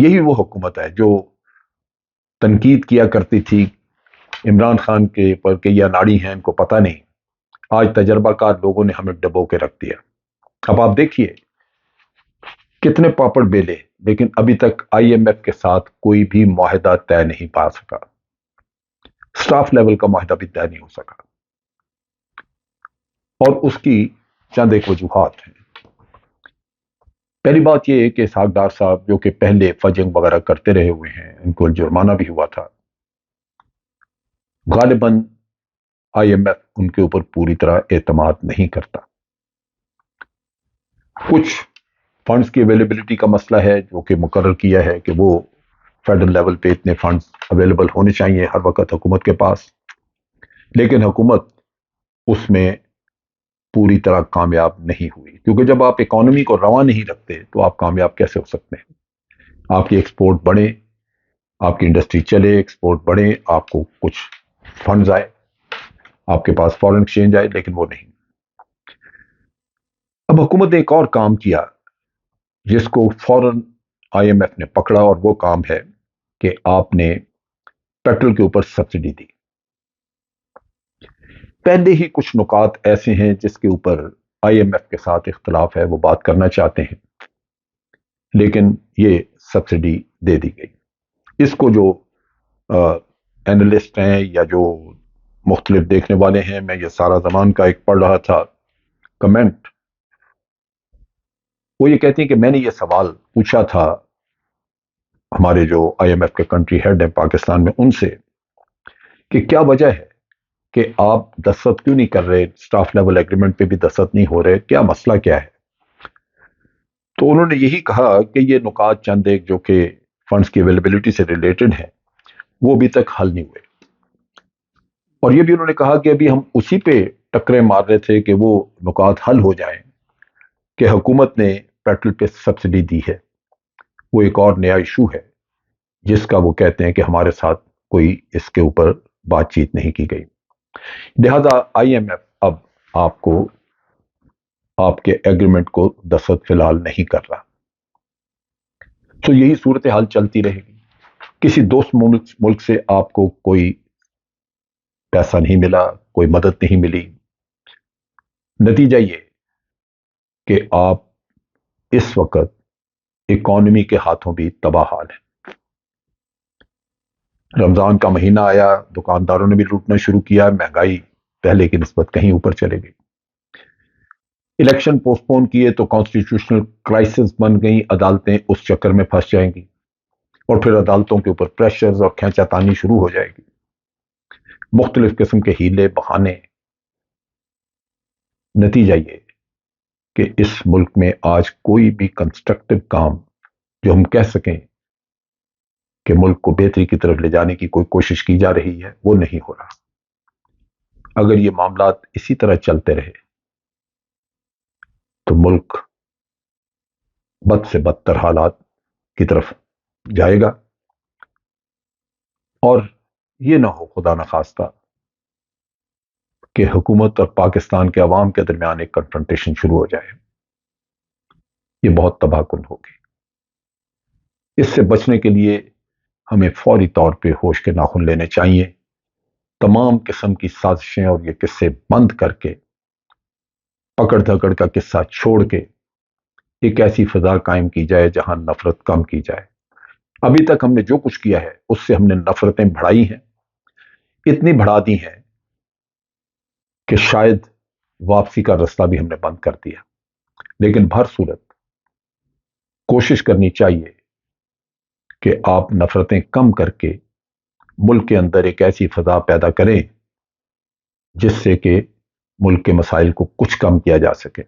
یہی وہ حکومت ہے جو تنقید کیا کرتی تھی عمران خان کے پر کہ یہ ناڑی ہیں ان کو پتہ نہیں. آج تجربہ کار لوگوں نے ہمیں ڈبو کے رکھ دیا. اب آپ دیکھیے کتنے پاپڑ بیلے لیکن ابھی تک آئی ایم ایف کے ساتھ کوئی بھی معاہدہ طے نہیں پا سکا. سٹاف لیول کا معاہدہ بھی طے نہیں ہو سکا. اور اس کی چند ایک وجوہات ہیں. پہلی بات یہ ہے کہ اسحاق ڈار صاحب جو کہ پہلے فجنگ وغیرہ کرتے رہے ہوئے ہیں, ان کو جرمانہ بھی ہوا تھا. غالباً آئی ایم ایف ان کے اوپر پوری طرح اعتماد نہیں کرتا. کچھ فنڈز کی اویلیبلٹی کا مسئلہ ہے جو کہ مقرر کیا ہے کہ وہ فیڈرل لیول پہ اتنے فنڈز اویلیبل ہونے چاہیے ہر وقت حکومت کے پاس, لیکن حکومت اس میں پوری طرح کامیاب نہیں ہوئی, کیونکہ جب آپ اکانومی کو رواں نہیں رکھتے تو آپ کامیاب کیسے ہو سکتے ہیں؟ آپ کی ایکسپورٹ بڑھے, آپ کی انڈسٹری چلے, ایکسپورٹ بڑھے, آپ کو کچھ فنڈز آئے, آپ کے پاس فورن ایکسچینج آئے, لیکن وہ نہیں. اب حکومت نے ایک اور کام کیا جس کو فوراً آئی ایم ایف نے پکڑا, اور وہ کام ہے کہ آپ نے پیٹرول کے اوپر سبسڈی دی. پہلے ہی کچھ نکات ایسے ہیں جس کے اوپر آئی ایم ایف کے ساتھ اختلاف ہے, وہ بات کرنا چاہتے ہیں, لیکن یہ سبسڈی دے دی گئی. اس کو جو اینالسٹ ہیں یا جو مختلف دیکھنے والے ہیں, میں یہ سارا زمان کا ایک پڑھ رہا تھا کمنٹ, وہ یہ کہتے ہیں کہ میں نے یہ سوال پوچھا تھا ہمارے جو آئی ایم ایف کے کنٹری ہیڈ ہیں پاکستان میں, ان سے کہ کیا وجہ ہے کہ آپ دستخط کیوں نہیں کر رہے, سٹاف لیول ایگریمنٹ پہ بھی دستخط نہیں ہو رہے, کیا مسئلہ کیا ہے؟ تو انہوں نے یہی کہا کہ یہ نکات چند ایک جو کہ فنڈز کی اویلیبلٹی سے ریلیٹڈ ہیں وہ ابھی تک حل نہیں ہوئے. اور یہ بھی انہوں نے کہا کہ ابھی ہم اسی پہ ٹکرے مار رہے تھے کہ وہ نکات حل ہو جائیں کہ حکومت نے پیٹرول پہ سبسڈی دی ہے. وہ ایک اور نیا ایشو ہے جس کا وہ کہتے ہیں کہ ہمارے ساتھ کوئی اس کے اوپر بات چیت نہیں کی گئی. لہذا آئی ایم ایف اب آپ کو آپ کے ایگریمنٹ کو دستخط فی الحال نہیں کر رہا. تو یہی صورتحال چلتی رہے گی. کسی دوست ملک سے آپ کو کوئی پیسہ نہیں ملا, کوئی مدد نہیں ملی. نتیجہ یہ کہ آپ اس وقت اکانومی کے ہاتھوں بھی تباہ حال ہے. رمضان کا مہینہ آیا, دکانداروں نے بھی لوٹنا شروع کیا, مہنگائی پہلے کی نسبت کہیں اوپر چلے گئی. الیکشن پوسٹ پون کیے تو کانسٹیٹیوشنل کرائسس بن گئی, عدالتیں اس چکر میں پھنس جائیں گی اور پھر عدالتوں کے اوپر پریشرز اور کھینچا تانی شروع ہو جائے گی. مختلف قسم کے ہیلے بہانے. نتیجہ یہ کہ اس ملک میں آج کوئی بھی کنسٹرکٹیو کام جو ہم کہہ سکیں کہ ملک کو بہتری کی طرف لے جانے کی کوئی کوشش کی جا رہی ہے, وہ نہیں ہو رہا. اگر یہ معاملات اسی طرح چلتے رہے تو ملک بد سے بدتر حالات کی طرف جائے گا. اور یہ نہ ہو خدا نخواستہ کہ حکومت اور پاکستان کے عوام کے درمیان ایک کنفرنٹیشن شروع ہو جائے. یہ بہت تباہ کن ہوگی. اس سے بچنے کے لیے ہمیں فوری طور پہ ہوش کے ناخن لینے چاہیے. تمام قسم کی سازشیں اور یہ قصے بند کر کے, پکڑ دھکڑ کا قصہ چھوڑ کے ایک ایسی فضا قائم کی جائے جہاں نفرت کم کی جائے. ابھی تک ہم نے جو کچھ کیا ہے اس سے ہم نے نفرتیں بڑھائی ہیں, اتنی بڑھا دی ہیں کہ شاید واپسی کا راستہ بھی ہم نے بند کر دیا. لیکن بہر صورت کوشش کرنی چاہیے کہ آپ نفرتیں کم کر کے ملک کے اندر ایک ایسی فضا پیدا کریں جس سے کہ ملک کے مسائل کو کچھ کم کیا جا سکے.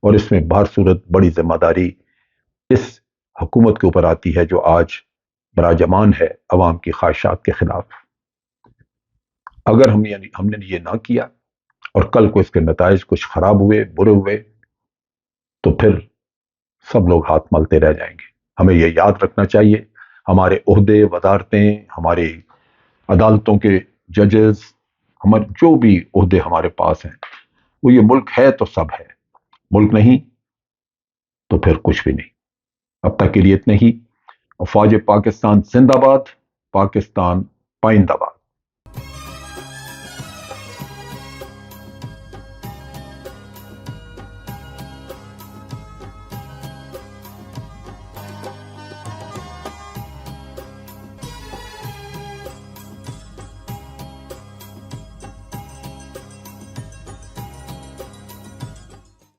اور اس میں بہر صورت بڑی ذمہ داری اس حکومت کے اوپر آتی ہے جو آج براجمان ہے عوام کی خواہشات کے خلاف. اگر ہم نے یہ نہ کیا اور کل کو اس کے نتائج کچھ خراب ہوئے, برے ہوئے, تو پھر سب لوگ ہاتھ ملتے رہ جائیں گے. ہمیں یہ یاد رکھنا چاہیے ہمارے عہدے, وزارتیں, ہمارے عدالتوں کے ججز, ہمارے جو بھی عہدے ہمارے پاس ہیں, وہ یہ ملک ہے تو سب ہے, ملک نہیں تو پھر کچھ بھی نہیں. اب تک کے لیے اتنا ہی. افواج پاکستان زندہ باد، پاکستان پائندہ باد۔